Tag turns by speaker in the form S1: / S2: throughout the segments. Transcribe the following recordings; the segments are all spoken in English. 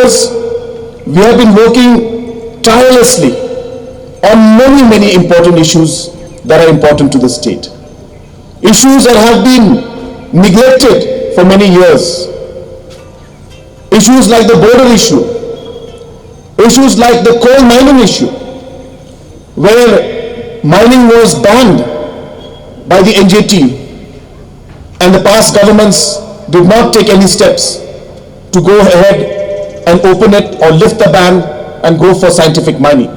S1: years, we have been working tirelessly on many important issues that are important to the state. Issues that have been neglected for many years. Issues like the border issue. Issues like the coal mining issue, where mining was banned by the NJT and the past governments did not take any steps to go ahead and open it or lift the ban and go for scientific mining.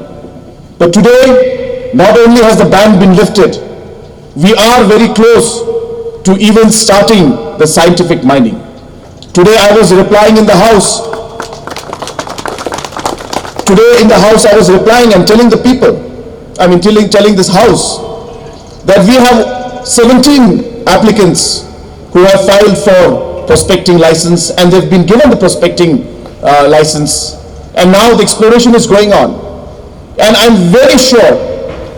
S1: But today, not only has the ban been lifted, we are very close to even starting the scientific mining. Today I was replying in the House. Today in the House I was replying and telling the people, telling this House, that we have 17 applicants who have filed for prospecting license, and they've been given the prospecting license, and now the exploration is going on. And I'm very sure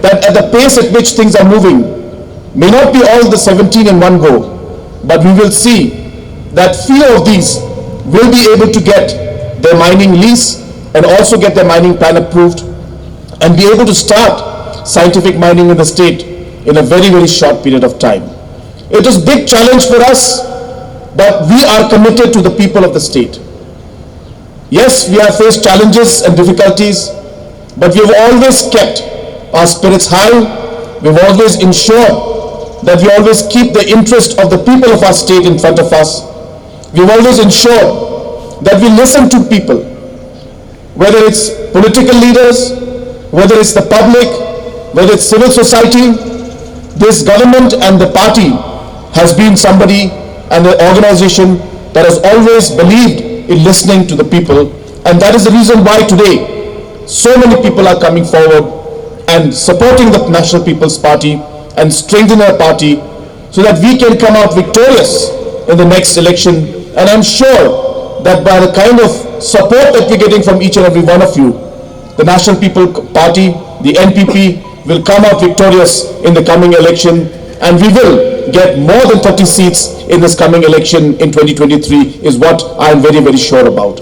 S1: that at the pace at which things are moving, may not be all the 17 in one go, but we will see that few of these will be able to get their mining lease and also get their mining plan approved and be able to start scientific mining in the state in a very short period of time. It is a big challenge for us, but we are committed to the people of the state. Yes, we have faced challenges and difficulties, but we have always kept our spirits high. We've always ensured that we always keep the interest of the people of our state in front of us. We've always ensured that we listen to people, whether it's political leaders, whether it's the public, whether it's civil society. This government and the party has been somebody and an organization that has always believed in listening to the people, and that is the reason why today so many people are coming forward and supporting the National People's Party and strengthening our party so that we can come out victorious in the next election. And I'm sure that by the kind of support that we're getting from each and every one of you, the National People's Party, the NPP, will come out victorious in the coming election, and we will get more than 30 seats in this coming election in 2023 is what I'm very sure about.